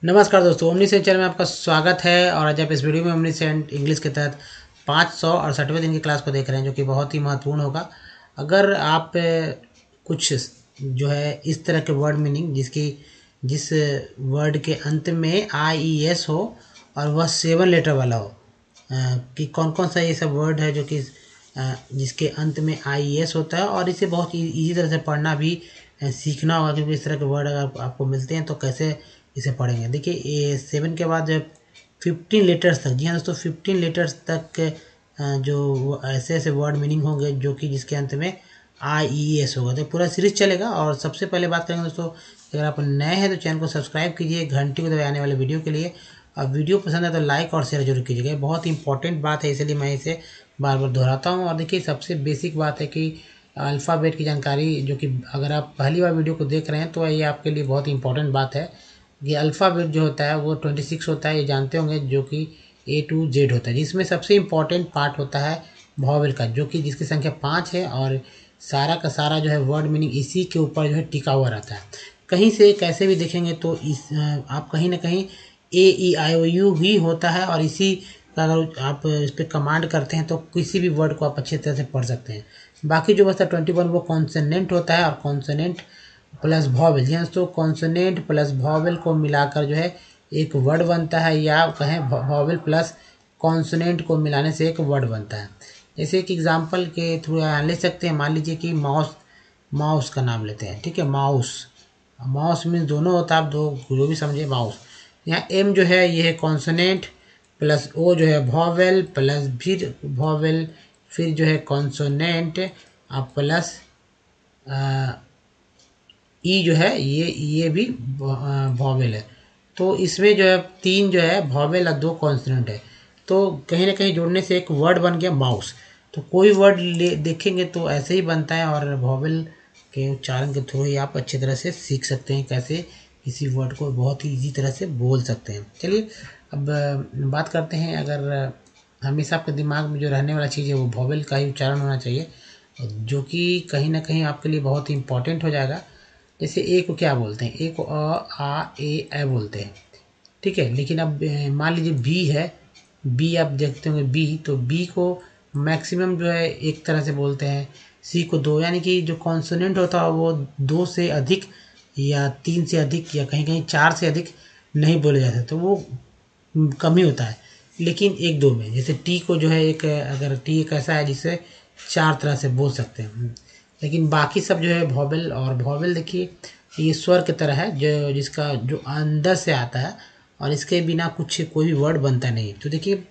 नमस्कार दोस्तों, omniscient channel में आपका स्वागत है। और आज आप इस वीडियो में ओमनीसेंट इंग्लिश के तहत 568वें दिन की क्लास को देख रहे हैं, जो कि बहुत ही महत्वपूर्ण होगा। अगर आप कुछ जो है इस तरह के वर्ड मीनिंग जिस वर्ड के अंत में IES हो और वह 7 लेटर वाला हो, कि कौन कौन सा ये सब वर्ड है जो कि जिसके अंत में IES होता है, और इसे बहुत ईजी तरह से पढ़ना भी सीखना होगा, क्योंकि इस तरह के वर्ड अगर आपको मिलते हैं तो कैसे इसे पढ़ेंगे। देखिए, ये 7 के बाद 15 लेटर्स तक, जी हाँ दोस्तों, 15 लेटर्स तक जो ऐसे ऐसे वर्ड मीनिंग होंगे जो कि जिसके अंत में IES होगा। तो पूरा सीरीज चलेगा। और सबसे पहले बात करेंगे दोस्तों, अगर आप नए हैं तो चैनल को सब्सक्राइब कीजिए, घंटी को दबाए आने वाले वीडियो के लिए। और वीडियो पसंद है तो लाइक और शेयर जरूर कीजिएगा। बहुत ही इंपॉर्टेंट बात है, इसलिए मैं इसे बार बार दोहराता हूँ। और देखिए, सबसे बेसिक बात है कि अल्फ़ाबेट की जानकारी, जो कि अगर आप पहली बार वीडियो को देख रहे हैं तो ये आपके लिए बहुत ही इंपॉर्टेंट बात है। ये अल्फ़ाबेट जो होता है वो 26 होता है, ये जानते होंगे, जो कि A to Z होता है, जिसमें सबसे इम्पॉर्टेंट पार्ट होता है वॉवेल का, जो कि जिसकी संख्या 5 है। और सारा का सारा जो है वर्ड मीनिंग इसी के ऊपर जो है टिका हुआ रहता है। कहीं से कैसे भी देखेंगे तो आप कहीं ना कहीं AEIOU ही होता है, और इसी का अगर आप इस पर कमांड करते हैं तो किसी भी वर्ड को आप अच्छी तरह से पढ़ सकते हैं। बाकी जो बचता 21 वो कॉन्सोनेंट होता है, और कॉन्सोनेंट प्लस वॉवेल, जी हाँ दोस्तों, कॉन्सोनेंट प्लस वॉवेल को मिलाकर जो है एक वर्ड बनता है, या कहें वॉवेल प्लस कॉन्सोनेंट को मिलाने से एक वर्ड बनता है। जैसे एक एग्जांपल के थ्रू ले सकते हैं। मान लीजिए कि माउस माउस का नाम लेते हैं, ठीक है। माउस माउस मीन्स दोनों होता है, आप दो जो भी समझे माउस। यहाँ एम जो है ये है कॉन्सोनेंट, प्लस ओ जो है वॉवेल, प्लस फिर वॉवेल, फिर जो है कॉन्सोनेंट, प्लस ई जो है ये भी वॉवेल है। तो इसमें जो है 3 जो है वॉवेल और 2 कॉन्सोनेंट है। तो कहीं ना कहीं जोड़ने से एक वर्ड बन गया माउस। तो कोई वर्ड ले देखेंगे तो ऐसे ही बनता है, और वॉवेल के उच्चारण के थ्रू ही आप अच्छी तरह से सीख सकते हैं कैसे किसी वर्ड को बहुत ही ईजी तरह से बोल सकते हैं। चलिए, अब बात करते हैं। अगर हमेशा आपके दिमाग में जो रहने वाला चीज़ है वो वॉवेल का ही उच्चारण होना चाहिए, जो कि कहीं ना कहीं आपके लिए बहुत ही इंपॉर्टेंट हो जाएगा। जैसे ए को क्या बोलते हैं? ए को ए बोलते हैं, ठीक है। लेकिन अब मान लीजिए बी है, बी आप देखते होंगे बी, तो बी को मैक्सिमम जो है एक तरह से बोलते हैं, सी को 2, यानी कि जो कॉन्सोनेंट होता है वो 2 से अधिक या 3 से अधिक या कहीं कहीं 4 से अधिक नहीं बोले जाते, तो वो कम ही होता है। लेकिन एक दो में, जैसे टी को जो है एक, अगर टी एक ऐसा है जिसे 4 तरह से बोल सकते हैं। लेकिन बाकी सब जो है वॉवेल, और वॉवेल देखिए ये स्वर की तरह है, जो जिसका जो अंदर से आता है, और इसके बिना कुछ कोई भी वर्ड बनता नहीं। तो देखिए,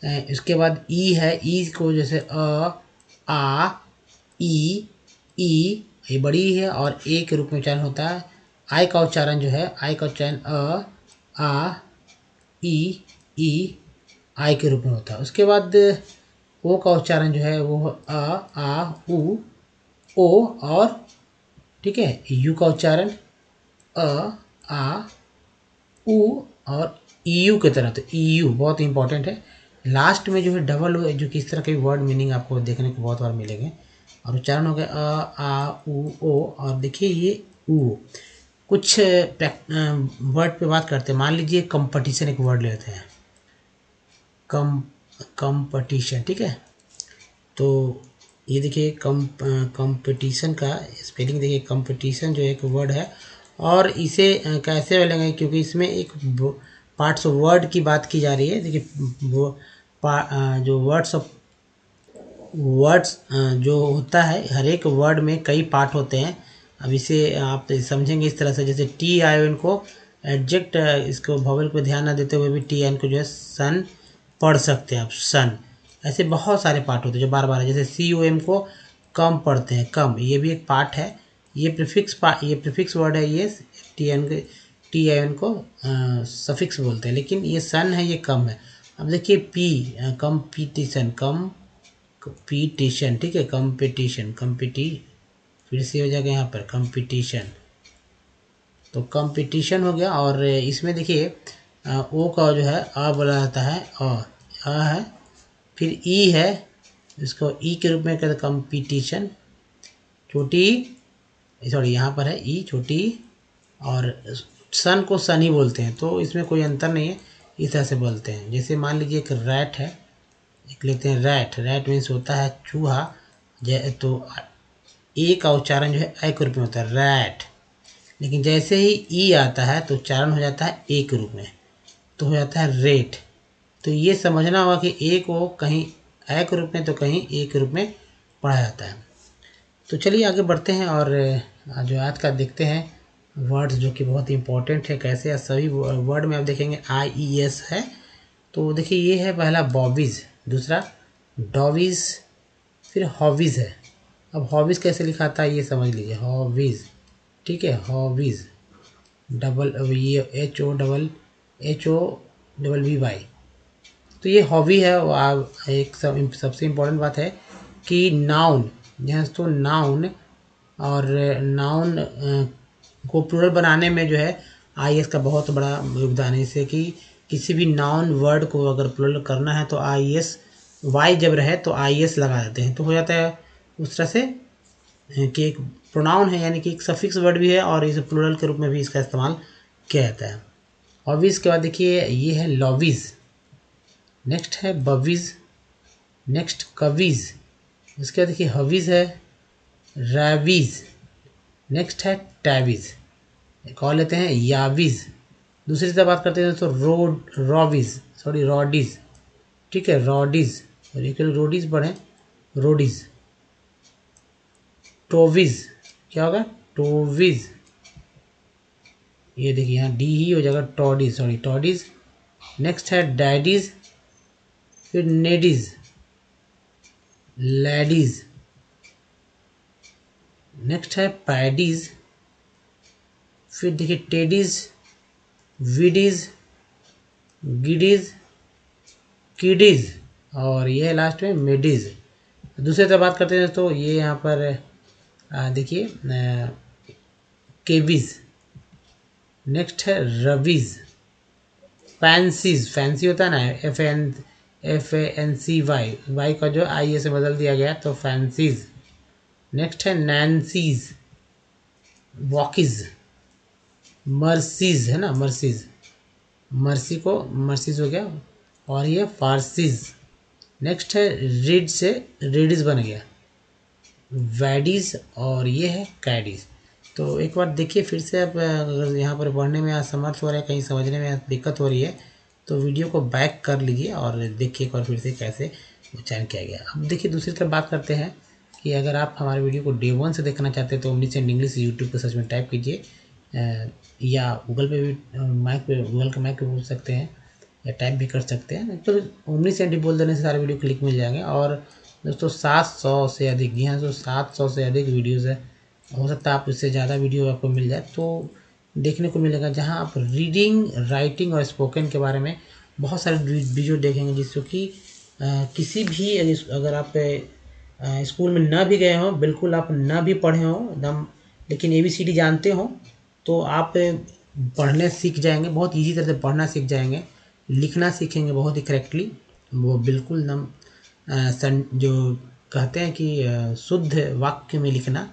इसके बाद ई है। ई को जैसे आ ई ई, ये बड़ी है और ए के रूप में उच्चारण होता है। आई का उच्चारण जो है, आई का उच्चारण आ ई ई आई के रूप में होता है। उसके बाद ओ का उच्चारण जो है वो आ उ ओ, और ठीक है, यू का उच्चारण अ आ उ और ईयू की तरह। तो ईयू बहुत इंपॉर्टेंट है। लास्ट में जो है डबल ओ, जो कि इस तरह के वर्ड मीनिंग आपको देखने को बहुत बार मिलेंगे। और उच्चारण हो गया आ उ ओ, और देखिए ये ऊ। कुछ वर्ड पे बात करते हैं। मान लीजिए कंपटीशन एक वर्ड लेते हैं, कम कंपटीशन, ठीक है। तो ये देखिए कंपटीशन का स्पेलिंग देखिए। कंपटीशन जो एक वर्ड है, और इसे कैसे बोलेंगे, क्योंकि इसमें एक पार्ट्स ऑफ वर्ड की बात की जा रही है। देखिए वो जो वर्ड्स जो होता है, हर एक वर्ड में कई पार्ट होते हैं। अब इसे आप समझेंगे इस तरह से, जैसे टी आई एन को एडजेक्ट, इसको वॉवेल पे ध्यान ना देते हुए भी टी एन को जो है सन पढ़ सकते हैं आप, सन। ऐसे बहुत सारे पार्ट होते हैं जो बार बार है। जैसे सी ओ एम को कम पढ़ते हैं, कम, ये भी एक पार्ट है। ये प्रीफिक्स वर्ड है। ये टी आई एन को सफिक्स बोलते हैं, लेकिन ये सन है, ये कम है। अब देखिए पी, कंपटीशन, कंपटीशन, ठीक है, कंपटीशन, फिर से हो जाएगा यहाँ पर कंपटीशन। तो कंपटीशन हो गया। और इसमें देखिए ओ का जो है आ बोला जाता है, और आ है, फिर ई है, इसको ई के रूप में कहते हैं कंपटीशन, छोटी, सॉरी यहाँ पर है ई छोटी, और सन को सन ही बोलते हैं, तो इसमें कोई अंतर नहीं है, इस तरह से बोलते हैं। जैसे मान लीजिए एक रैट है, एक लेते हैं रैट। रैट मीन्स होता है चूहा, तो ए का उच्चारण जो है ए के रूप में होता है रैट, लेकिन जैसे ही ई आता है तो उच्चारण हो जाता है ए के रूप में, तो हो जाता है रेट। तो ये समझना होगा कि ए को कहीं ए के रूप में तो कहीं ए के रूप में पढ़ा जाता है। तो चलिए आगे बढ़ते हैं और जो आज का देखते हैं वर्ड्स जो कि बहुत इंपॉर्टेंट है। कैसे सभी वर्ड में आप देखेंगे IES है। तो देखिए ये है पहला बॉबीज़, दूसरा डॉबीज़, फिर हॉबीज़ है। अब हॉबीज़ कैसे लिखा था ये समझ लीजिए, हॉबीज़, ठीक है, हॉबीज़ डबल ये HOBBY। तो ये हॉबी है। एक सबसे इम्पोर्टेंट बात है कि नाउन, यहाँ तो नाउन और नाउन को प्लूरल बनाने में जो है IS का बहुत बड़ा योगदान है। जैसे कि किसी भी नाउन वर्ड को अगर प्लूरल करना है तो IS, वाई जब रहे तो IS लगा देते हैं, तो हो जाता है उस तरह से कि एक प्रोनाउन है, यानी कि एक सफिक्स वर्ड भी है और इस प्लूरल के रूप में भी इसका इस्तेमाल किया जाता है। हॉबीज़ के बाद देखिए ये है लॉबीज़, नेक्स्ट है बबीज़, नेक्स्ट कवीज़, उसके बाद देखिए हवीज़ है, रैवीज़, नेक्स्ट है टैवीज़, एक और लेते हैं यावीज़। दूसरी तरह बात करते हैं तो रॉडीज़, ठीक है, रॉडीज़, और एक रोडीज़ पढ़ें, रोडीज़, टोवीज़, क्या होगा टोवीज़, ये देखिए यहाँ डी ही हो जाएगा टॉडीज़। नेक्स्ट है डैडीज़, फिर नेडीज़, लैडीज़, नेक्स्ट है पैडीज़, फिर देखिए टेडीज़, विडीज़, गिडीज़, किडीज़, और ये है लास्ट में मिडीज़। दूसरी तरह बात करते हैं तो ये यहाँ पर देखिए केबीज़, नेक्स्ट है रवीज़, फैंसीज़, फैंसी होता है ना FANCY, वाई का जो IE से बदल दिया गया तो फैंसीज़। नेक्स्ट है नैन्सीज़, वॉकीज़, मर्सीज़ है ना, मर्सी को मर्सीज़ हो गया, और ये फारसीज़। नेक्स्ट है रीड से रेडीज़ बन गया, वैडीज़, और ये है कैडीज़। तो एक बार देखिए फिर से, आप अगर यहाँ पर पढ़ने में असमर्थ हो रहे हैं, कहीं समझने में दिक्कत हो रही है, तो वीडियो को बैक कर लीजिए और देखिए एक बार फिर से कैसे उच्चारण किया गया। अब देखिए दूसरी तरफ बात करते हैं कि अगर आप हमारे वीडियो को Day 1 से देखना चाहते हैं तो ओमनीसेंट इंग्लिश यूट्यूब पर सर्च में टाइप कीजिए, या गूगल पे भी गूगल के मैक पे बोल सकते हैं, या टाइप भी कर सकते हैं, तो ओमनीसेंट ही बोल देने से सारे वीडियो क्लिक मिल जाएंगे। और दोस्तों 700 से अधिक, जी हाँ, तो 700 से अधिक वीडियोज़ है, हो सकता है आप इससे ज़्यादा वीडियो आपको मिल जाए, तो देखने को मिलेगा, जहाँ आप रीडिंग, राइटिंग और स्पोकन के बारे में बहुत सारे वीडियो देखेंगे, जिससे कि किसी भी अगर आप स्कूल में ना भी गए हों, बिल्कुल आप ना भी पढ़े हों एकदम, लेकिन ABCD जानते हो तो आप पढ़ने सीख जाएंगे, बहुत ईजी तरह से पढ़ना सीख जाएंगे, लिखना सीखेंगे बहुत ही करेक्टली, वो बिल्कुल एकदम जो कहते हैं कि शुद्ध वाक्य में लिखना,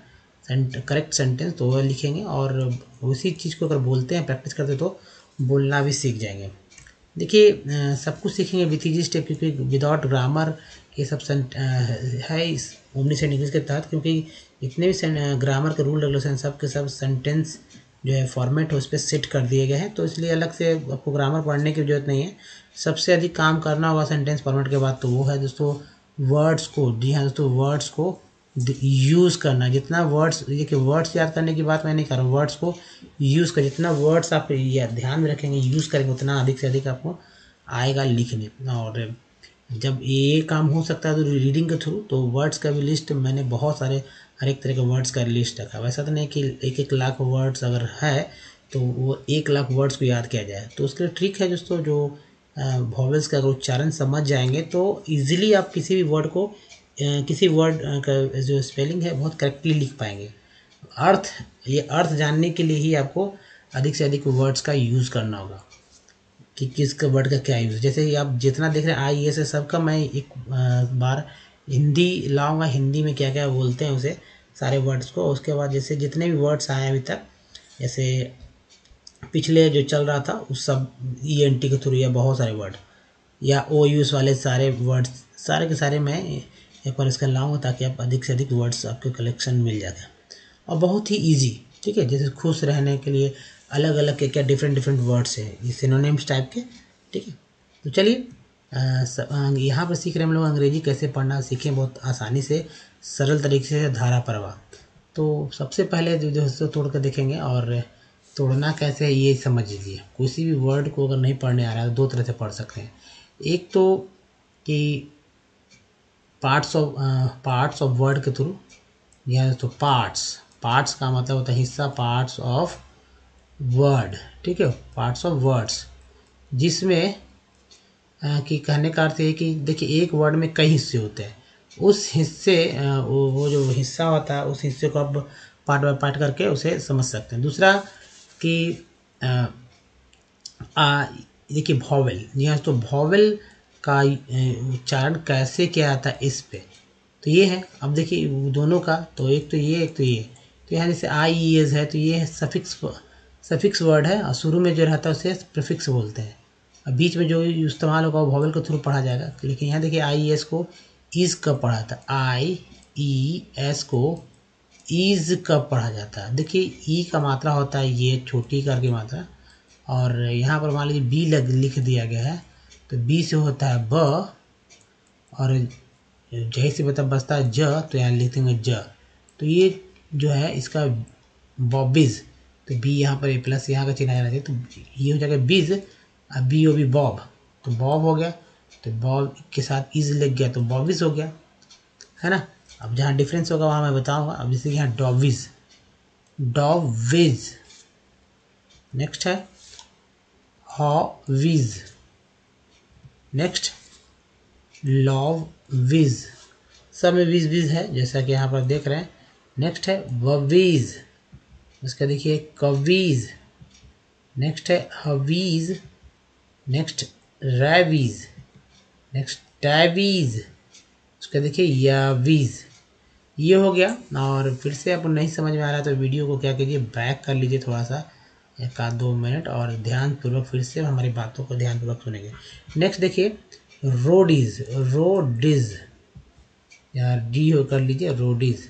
करेक्ट सेंटेंस, तो वह लिखेंगे, और उसी चीज़ को अगर बोलते हैं, प्रैक्टिस करते तो बोलना भी सीख जाएंगे। देखिए सब कुछ सीखेंगे विथ ईजी स्टेप, क्योंकि विदाउट ग्रामर ये सब है इस ओमनीसेंट इंग्लिश के तहत, क्योंकि जितने भी ग्रामर के रूल रेगुलेशन सब के सब सेंटेंस जो है फॉर्मेट हो उस पर सेट कर दिए गए हैं, तो इसलिए अलग से आपको ग्रामर पढ़ने की जरूरत नहीं है। सबसे अधिक काम करना होगा सेंटेंस फॉर्मेट के बाद, तो वो है दोस्तों वर्ड्स को, जी हाँ दोस्तों, वर्ड्स को यूज़ करना। जितना वर्ड्स, देखिए वर्ड्स याद करने की बात मैं नहीं कर रहा हूँ, वर्ड्स को यूज़ कर, जितना वर्ड्स आप ध्यान में रखेंगे, यूज़ करेंगे, उतना अधिक से अधिक आपको आएगा लिखने। और जब ये काम हो सकता है तो रीडिंग के थ्रू, तो वर्ड्स का भी लिस्ट मैंने बहुत सारे, हर एक तरह के वर्ड्स का लिस्ट रखा। वैसा तो नहीं कि 1-1 लाख वर्ड्स अगर है तो वो 1 लाख वर्ड्स को याद किया जाए, तो उसके लिए ट्रिक है दोस्तों, जो वॉवेल्स का अगर उच्चारण समझ जाएंगे तो ईजिली आप किसी भी वर्ड को, किसी वर्ड का जो स्पेलिंग है बहुत करेक्टली लिख पाएंगे। ये अर्थ जानने के लिए ही आपको अधिक से अधिक वर्ड्स का यूज़ करना होगा कि किसका वर्ड का क्या यूज़। जैसे आप जितना देख रहे हैं IES सबका, मैं एक बार हिंदी लाऊंगा, हिंदी में क्या क्या बोलते हैं उसे, सारे वर्ड्स को। उसके बाद जैसे जितने भी वर्ड्स आए हैं अभी तक, जैसे पिछले जो चल रहा था उस सब ENT के थ्रू या बहुत सारे वर्ड या OUs वाले सारे वर्ड्स सारे के सारे मैं एक बार इसका लाऊंगा ताकि आप अधिक से अधिक वर्ड्स आपके कलेक्शन मिल जाएगा। और बहुत ही इजी, ठीक है, जैसे खुश रहने के लिए अलग अलग के क्या डिफरेंट डिफरेंट वर्ड्स हैं, ये सिनोनिम्स टाइप के, ठीक है। तो चलिए यहाँ पर सीख रहे हैं हम लोग अंग्रेजी कैसे पढ़ना सीखें बहुत आसानी से सरल तरीके से धारा प्रवाह। तो सबसे पहले जो दोस्तों तोड़ कर देखेंगे और तोड़ना कैसे है ये समझ लीजिए। किसी भी वर्ड को अगर नहीं पढ़ने आ रहा है तो दो तरह से पढ़ सकते हैं। एक तो कि पार्ट्स ऑफ वर्ड के थ्रू, या तो पार्ट्स का मतलब होता है हिस्सा, पार्ट्स ऑफ वर्ड, ठीक है, पार्ट्स ऑफ वर्ड्स, जिसमें कि कहने का अर्थ है कि देखिए एक वर्ड में कई हिस्से होते हैं, उस हिस्से वो जो हिस्सा होता है उस हिस्से को आप पार्ट बाय पार्ट करके उसे समझ सकते हैं। दूसरा कि देखिए वॉवेल, जी हाँ, तो वॉवेल का उच्चारण कैसे किया जाता है इस पे, तो ये है। अब देखिए दोनों का, तो एक तो ये एक तो ये, तो यहाँ जैसे IES है तो ये सफिक्स वर्ड है और शुरू में जो रहता है उसे प्रीफिक्स बोलते हैं। अब बीच में जो इस्तेमाल होगा वो वॉवेल के थ्रू पढ़ा जाएगा। लेकिन यहाँ देखिए IES को ईज कब पढ़ा था, IES को ईज कब पढ़ा जाता है। देखिए ई का मात्रा होता है ये छोटी करके मात्रा, और यहाँ पर मान लीजिए बी लिख दिया गया है तो बी से होता है ब, और जही से बचता है ज, तो यहाँ लिख देंगे ज। तो ये जो है इसका बॉबीज, तो बी यहाँ पर प्लस यहाँ का चिन्ह आना चाहिए, तो ये हो जाएगा बीज, अब BOB बॉब, तो बॉब हो गया, तो बॉब के साथ इज लग गया तो बॉबीज हो गया, है ना। अब जहाँ डिफरेंस होगा वहाँ मैं बताऊँगा। अब जैसे यहाँ डॉविज, नेक्स्ट है हॉविज, नेक्स्ट लॉविज, सब में विज है जैसा कि यहाँ पर देख रहे हैं। नेक्स्ट है ववीज, उसका देखिए कवीज, नेक्स्ट है हवीज, नेक्स्ट रैवीज, नेक्स्ट टैवीज, उसका देखिए यावीज। ये हो गया। और फिर से आपको नहीं समझ में आ रहा है तो वीडियो को क्या कीजिए, बैक कर लीजिए थोड़ा सा, 1-2 मिनट, और ध्यानपूर्वक फिर से हमारी बातों को ध्यानपूर्वक सुनेंगे। नेक्स्ट देखिए रोडीज, यार डी हो कर लीजिए, रोडीज,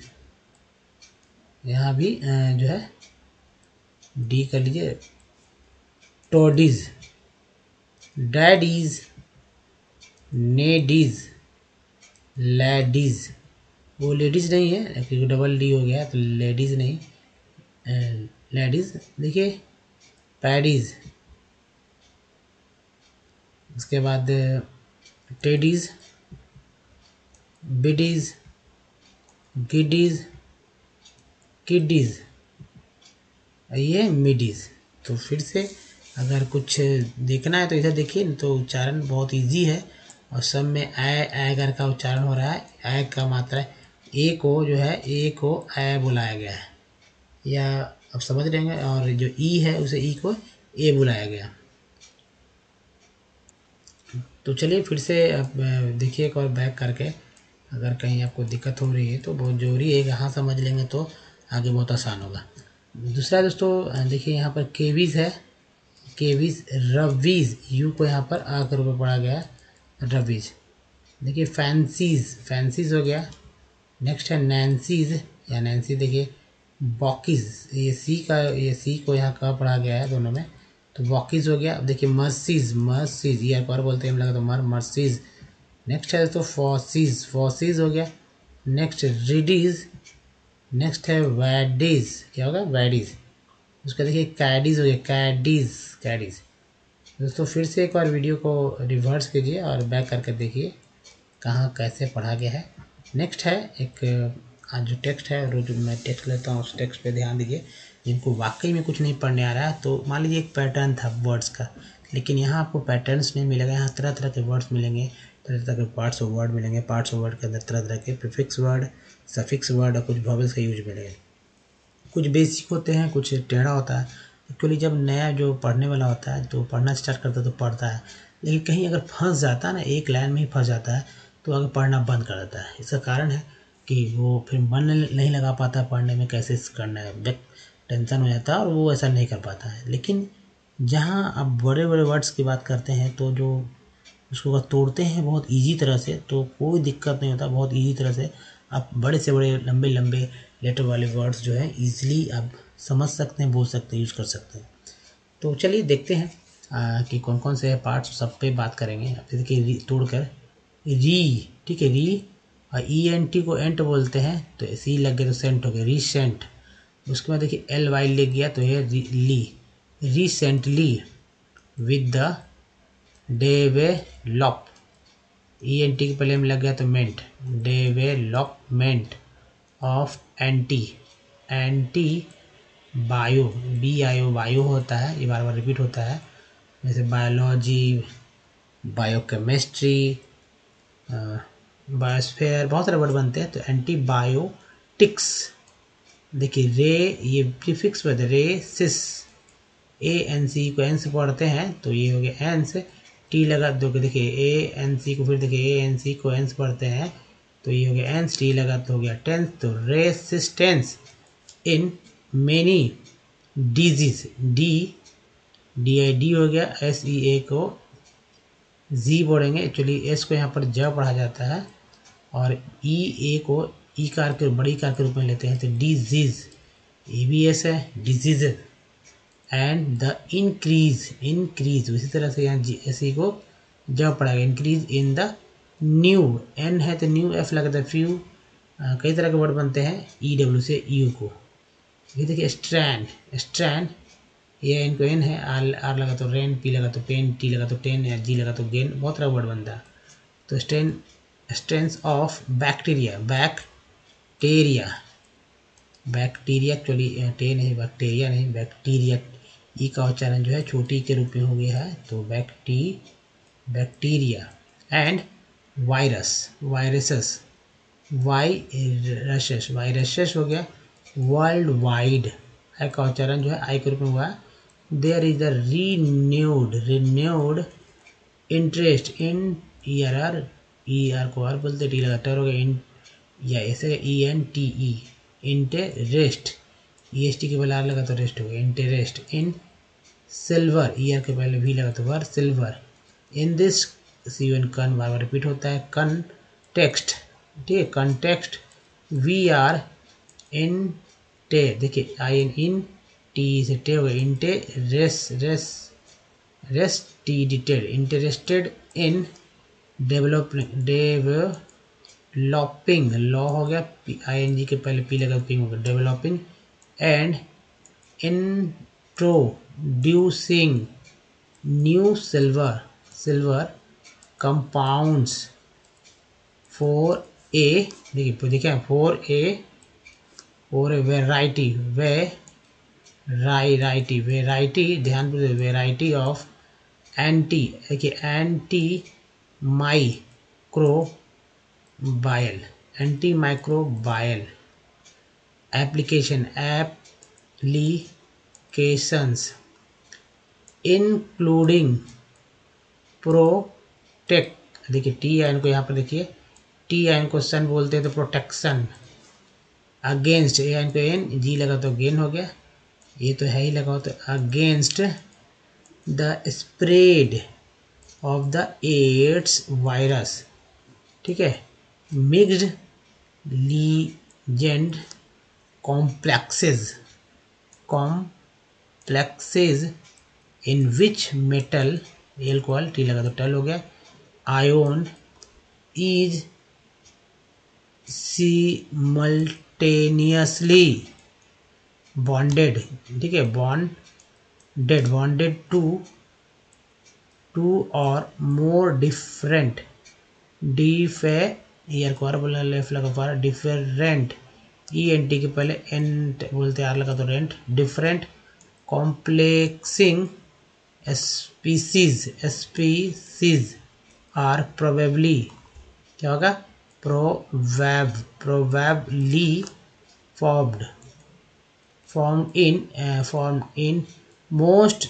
यहाँ भी जो है डी कर लीजिए, टोडीज, डैडीज, नेडीज, लेडीज, वो लेडीज नहीं है क्योंकि डबल डी हो गया तो लेडीज नहीं, लेडीज। देखिए पैडीज, उसके बाद टेडीज, बिडीज, गिडीज, किडीज, ये मिडीज। तो फिर से अगर कुछ देखना है तो इधर देखिए, तो उच्चारण बहुत इजी है और सब में ऐ कर का उच्चारण हो रहा है। ऐ का मात्रा ए को जो है ए को ऐ बुलाया गया है, या अब समझ लेंगे, और जो ई है उसे ई को ए बुलाया गया। तो चलिए फिर से अब देखिए एक और बैक करके, अगर कहीं आपको दिक्कत हो रही है तो बहुत ज़रूरी है, यहाँ समझ लेंगे तो आगे बहुत आसान होगा। दूसरा दोस्तों देखिए यहाँ पर केवीज है, केवीज, रवीज, यू को यहाँ पर आ कर ऊपर पढ़ा गया है रवीज। देखिए फैंसीज हो गया। नेक्स्ट है नैन्सीज या नैन्सी, देखिए बॉकीज, ये सी को यहाँ का पढ़ा गया है दोनों में, तो बॉकीज हो गया। अब देखिए मर्सीज, ये एक बार बोलते हैं हम लगा तो मर्सीज। नेक्स्ट है तो फॉसीज हो गया। नेक्स्ट रिडीज, नेक्स्ट है वैडीज, क्या होगा वैडीज, उसका देखिए कैडीज हो गया, कैडीज। दोस्तों फिर से एक बार वीडियो को रिवर्स कीजिए और बैक करके देखिए कहाँ कैसे पढ़ा गया है। नेक्स्ट है एक जो टेक्स्ट है, और जो मैं टेक्स्ट लेता हूँ उस टेक्स्ट पे ध्यान दीजिए। जिनको वाकई में कुछ नहीं पढ़ने आ रहा है तो मान लीजिए एक पैटर्न था वर्ड्स का, लेकिन यहाँ आपको पैटर्न्स नहीं मिलेगा, यहाँ तरह तरह के वर्ड्स मिलेंगे, तरह तरह के पार्ट्स ऑफ वर्ड मिलेंगे। पार्ट्स ऑफ वर्ड के अंदर तरह तरह के प्रीफिक्स वर्ड, सफिक्स वर्ड और कुछ वॉवेल्स का यूज मिलेगा। कुछ बेसिक होते हैं, कुछ टेढ़ा होता है। एक्चुअली जब नया जो पढ़ने वाला होता है तो पढ़ना स्टार्ट करता है तो पढ़ता है, लेकिन कहीं अगर फंस जाता है ना, एक लाइन में ही फंस जाता है तो आगे पढ़ना बंद कर देता है। इसका कारण है कि वो फिर मन नहीं लगा पाता पढ़ने में, कैसे करना है, टेंशन हो जाता है और वो ऐसा नहीं कर पाता है। लेकिन जहाँ आप बड़े बड़े वर्ड्स की बात करते हैं तो जो उसको अगर तोड़ते हैं बहुत इजी तरह से तो कोई दिक्कत नहीं होता, बहुत इजी तरह से आप बड़े से बड़े लंबे लंबे लेटर वाले वर्ड्स जो है इजीली आप समझ सकते हैं, बोल सकते हैं, यूज कर सकते हैं। तो चलिए देखते हैं कि कौन कौन से पार्ट्स, सब पे बात करेंगे। अब देखिए तोड़कर री, ठीक है, री और ई एन टी को एंट बोलते हैं, तो सी लग गया तो सेंट हो गया, रीसेंट। उसके बाद देखिए एल वाई ले गया तो ये ली, recently with the develop, E N T के पहले में लग गया तो मेंट, development of anti, anti bio, B I O bio होता है, ये बार बार रिपीट होता है, जैसे बायोलॉजी, बायोकेमिस्ट्री, बायोस्फेयर, बहुत सारे वर्ड बनते हैं। तो एंटीबायोटिक्स, देखिए रे, ये प्रीफिक्स वर्ड रे सिस, ए एन सी को एन से पढ़ते हैं तो ये हो गया एन से, टी लगा दो, देखिए ए एन सी को, फिर देखिए ए एन सी को एन से पढ़ते हैं तो ये हो गया एंस, टी लगा तो हो गया टेंस, तो resistance in many disease, D D I D हो गया, एस ई ए को जी बोलेंगे, एक्चुअली एस को यहाँ पर ज पढ़ा जाता है और ई ए को ई कार के, बड़ी कार के रूप में लेते हैं, तो डिजीज, ए बी एस है, disease. And the increase, increase उसी तरह से यहाँ जी एस ई को ज पढ़ाएगा, increase in the new, N है तो न्यू, एफ लगता है फ्यू, कई तरह के वर्ड बनते हैं, ई डब्ल्यू से यू को। ये देखिए स्ट्रैंड, स्ट्रैंड, ये इनको एन है, आर आर लगा तो रेन, पी लगा तो पेन, टी लगा तो टेन, या जी लगा तो गेन, बहुत तरह वर्ड बनता है। तो strength of bacteria, bacteria, bacteria actually टे नहीं, बैक्टीरिया नहीं, बैक्टीरिया, ई का उच्चारण जो है छोटी के रूप में हो गया है, तो bacteria. And virus, viruses, viruses, viruses हो गया, वर्ल्ड वाइड, आई का उच्चारण जो है आई के रूप में हुआ है। There is the renewed interest in, E R को आर बोलते, टी लगा टर हो गया, इन या ऐसे E N T E, interest, E S T के पहले आर लगा तो रेस्ट हो गया, interest in silver, E R के पहले भी लगा तो वर, silver. In this, C N कन बार बार रिपीट होता है, कन टेक्स्ट, ठीक है, कंटेक्स्ट, वी आर इन टे, देखिए आई एन इन टी से टे हो गया, इंटे रेस टी डिटेड, इंटरेस्टेड इन डेवलपिंग, लॉ हो गया, आई एन जी के पहले पी लगा पिंग हो गया, developing. And introducing new silver compounds for a, देखिए फॉर ए वेराइटी, वेराइटी, ध्यान से, वेराइटी ऑफ एंटी, देखिए anti microbial, anti microbial applications including protect, देखिए टी आयन को यहाँ पर देखिए, टी आयन को सन बोलते हैं तो प्रोटेक्शन, अगेंस्ट, ए आयन को एन, जी लगा तो गेन हो गया, ये तो है ही लगा हो, तो against the spread of the AIDS virus, ठीक है, mixed legend complexes in which metal, alcohol, T लगा तो टल हो गया, आयोन इज सिमल्टेनियसली बॉन्डेड, ठीक है, बॉन्डेड टू और मोर डिफरेंट, ईयर को आर बोला, लेफ्ट लगा पार, डिफरेंट, ई एन टी के पहले एन बोलते आर लगा तो rent, different complexing species are probably, क्या होगा, probably formed in most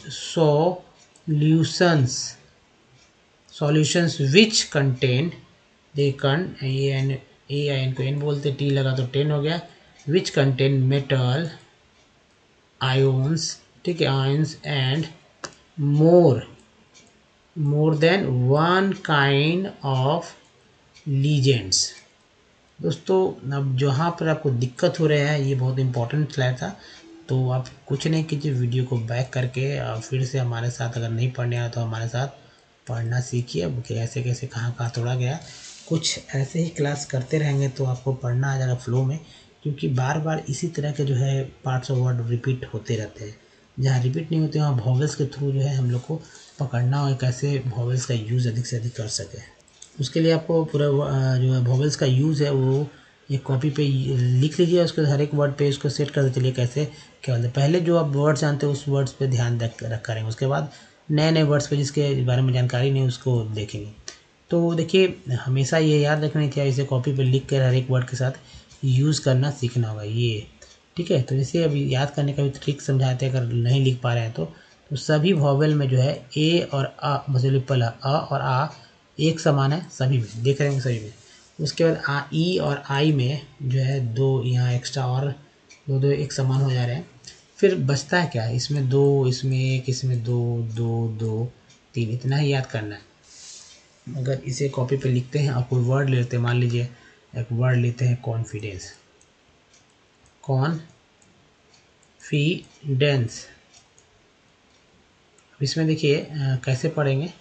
solutions which contain, they con A I को एन बोलते, टी लगा तो टेन हो गया, which contain metal ions, ठीक है, ions and more than one kind of legends. दोस्तों अब जहाँ पर आपको दिक्कत हो रहा है, ये बहुत इंपॉर्टेंट स्लाइड था, तो आप कुछ नहीं कीजिए, वीडियो को बैक करके फिर से हमारे साथ, अगर नहीं पढ़ने आया तो हमारे साथ पढ़ना सीखिए। अब कैसे कैसे कहाँ कहाँ तोड़ा गया, कुछ ऐसे ही क्लास करते रहेंगे तो आपको पढ़ना आ जाएगा फ्लो में, क्योंकि बार बार इसी तरह के जो है पार्ट्स ऑफ वर्ड रिपीट होते रहते हैं। जहाँ रिपीट नहीं होते वहाँ वॉवेल्स के थ्रू जो है हम लोग को पकड़ना और कैसे वॉवेल्स का यूज़ अधिक से अधिक कर सके। उसके लिए आपको पूरा जो है वॉवेल्स का यूज़ है वो एक कॉपी पे लिख लीजिए, उसके हर एक वर्ड पे उसको सेट करते चलिए कैसे क्या बोलते हैं। पहले जो आप वर्ड्स जानते हो उस वर्ड्स पे ध्यान रख करेंगे, उसके बाद नए नए वर्ड्स पे जिसके बारे में जानकारी नहीं उसको देखेंगे। तो देखिए हमेशा ये याद रखनी चाहिए, इसे कॉपी पे लिख कर हर एक वर्ड के साथ यूज़ करना सीखना होगा ये, ठीक है। तो जैसे अभी याद करने का भी ट्रिक समझाते हैं, अगर नहीं लिख पा रहे हैं तो सभी वॉवेल में जो है ए और आ, मतलब पहला अ और आ एक समान है सभी में, देख रहे होंगे सभी में। उसके बाद आ ई और आई में जो है दो यहाँ एक्स्ट्रा और दो दो एक समान हो जा रहे हैं। फिर बचता है क्या, इसमें दो, इसमें एक, इसमें दो, दो दो तीन, इतना ही याद करना है। अगर इसे कॉपी पे लिखते हैं और कोई वर्ड लेते हैं, मान लीजिए एक वर्ड लेते हैं कॉन्फिडेंस, कॉन्फिडेंस। इसमें देखिए कैसे पढ़ेंगे,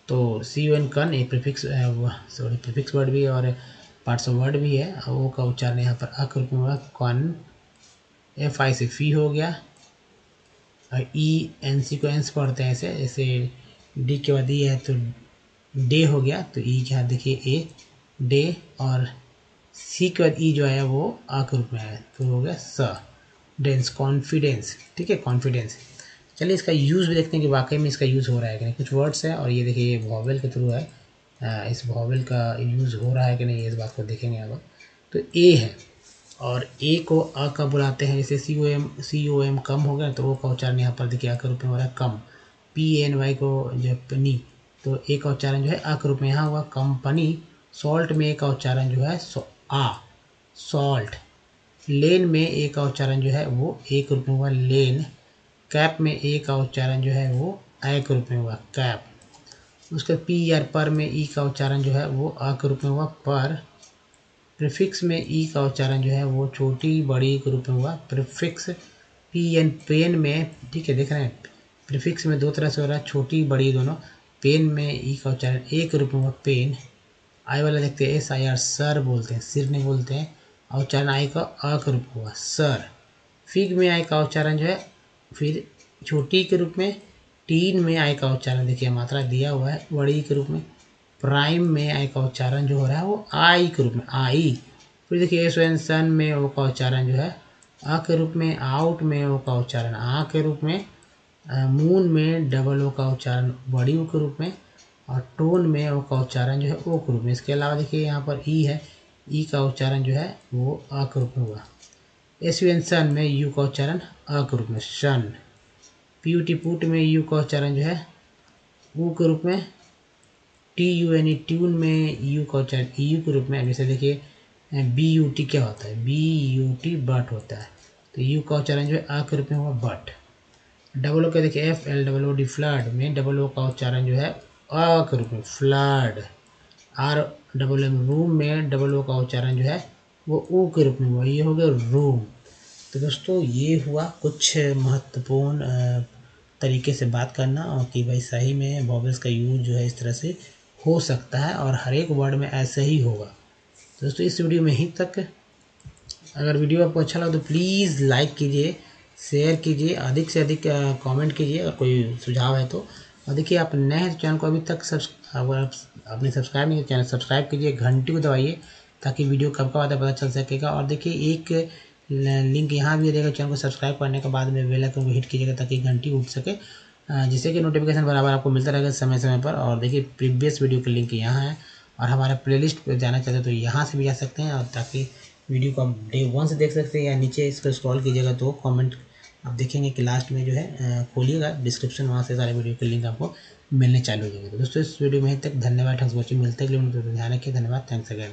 तो सी यू एन कन एक प्रीफिक्स प्रीफिक्स वर्ड भी और पार्ट्स ऑफ वर्ड भी है, वो का उच्चारण यहाँ पर अक रूप में होगा कॉन, एफ आई से फी हो गया, और ई एन सी को एंस पढ़ते हैं ऐसे, जैसे डी के बाद ई है तो डे हो गया, तो ई के हाथ देखिए ए डे, और सी के बाद ई जो है वो आ के रूप में है तो हो गया स डेंस, कॉन्फिडेंस, ठीक है कॉन्फिडेंस। चलिए इसका यूज़ भी देखते हैं कि वाकई में इसका यूज़ हो रहा है कि नहीं। कुछ वर्ड्स है और ये देखिए ये वॉवेल के थ्रू है, इस वॉवेल का यूज़ हो रहा है कि नहीं इस बात को देखेंगे अब। तो ए है और ए को अ का बुलाते हैं, जैसे सी ओ एम कम हो गया तो ओ का उच्चारण यहाँ पर देखिए आ के रूप में हो रहा है कम। पी एन वाई को जो पनी, तो ए का उच्चारण जो है आ के रूप में यहाँ हुआ कंपनी। सॉल्ट में ए का उच्चारण जो है आ सॉल्ट। लेन में ए का उच्चारण जो है वो ए के रूप में हुआ लेन। कैप में ए का उच्चारण जो है वो ए के रूप में हुआ कैप। उसके पी या पर में ई का उच्चारण जो है वो आ के रूप में हुआ पर। प्रीफिक्स में ई का उच्चारण जो है वो छोटी बड़ी के रूप में हुआ प्रीफिक्स। पी एन पेन में, ठीक है देख रहे हैं प्रीफिक्स में दो तरह से हो रहा है, छोटी बड़ी दोनों। पेन में ई का उच्चारण ए के रूप में हुआ पेन। आई वाला देखते हैं एस आई आर सर बोलते हैं, सिर नहीं बोलते हैं, और उच्चारण आई का अ के रूप में हुआ सर। फिग में आई का उच्चारण जो है फिर छोटी के रूप में। टीन में आई का उच्चारण देखिए मात्रा दिया हुआ है बड़ी के रूप में। प्राइम में आई का उच्चारण जो हो रहा है वो आई के रूप में आई। फिर देखिए एस एन सन में ओ का उच्चारण जो है आ के रूप में। आउट में ओ का उच्चारण आ के रूप में। मून में डबल ओ का उच्चारण बड़ी ओ के रूप में। और टोन में ओ का उच्चारण जो है ओ के रूप में। इसके अलावा देखिए यहाँ पर ई है, ई का उच्चारण जो है वो आ के रूप में हुआ। एस यू एन सन में यू का उच्चारण अ के रूप में शन। पी यू टी पुट में यू का उच्चारण जो है ऊ के रूप में। T U N E tune में यू का उच्चारण ई यू के रूप में। जैसे देखिए बी यू टी क्या होता है, बी यू टी बट होता है, तो यू का उच्चारण जो है आ के रूप में हुआ बट। डबल ओ का देखिए F L double O D flood में डबल ओ का उच्चारण जो है अ के रूप में flood. R double M room में डबल ओ का उच्चारण जो है वो ऊ के रूप में हुआ, ये हो गया रूम। तो दोस्तों ये हुआ कुछ महत्वपूर्ण तरीके से बात करना, और कि भाई सही में वॉवेल्स का यूज जो है इस तरह से हो सकता है और हर एक वर्ड में ऐसे ही होगा। तो दोस्तों इस वीडियो में ही तक। अगर वीडियो आपको अच्छा लगा तो प्लीज़ लाइक कीजिए, शेयर कीजिए, अधिक से अधिक कमेंट कीजिए अगर कोई सुझाव है तो। और देखिए आप नए हैं तो चैनल को अभी तक अगर आपने सब्सक्राइब नहीं किया चैनल सब्सक्राइब कीजिए, घंटी को दबाइए ताकि वीडियो कब कब आता है पता चल सकेगा। और देखिए एक लिंक यहाँ भी रहेगा, चैनल को सब्सक्राइब करने के बाद में बेल आइकन को हिट कीजिएगा ताकि घंटी उठ सके, जिससे कि नोटिफिकेशन बराबर आपको मिलता रहेगा समय समय पर। और देखिए प्रीवियस वीडियो की लिंक यहाँ है, और हमारा प्लेलिस्ट पर जाना चाहते हैं तो यहाँ से भी जा सकते हैं, और ताकि वीडियो को आप डे 1 से देख सकते हैं, या नीचे इसको स्क्रॉल कीजिएगा तो कमेंट आप देखेंगे कि लास्ट में जो है खोलिएगा डिस्क्रिप्शन, वहाँ से सारे वीडियो के लिंक आपको मिलने चालू हो जाएंगे। तो दोस्तों इस वीडियो में ही तक, धन्यवाद, थैंक्स फॉर वॉचिंग, मिलते हैं अगले वीडियो में, ध्यान रखिए, धन्यवाद, थैंक्स अगेन।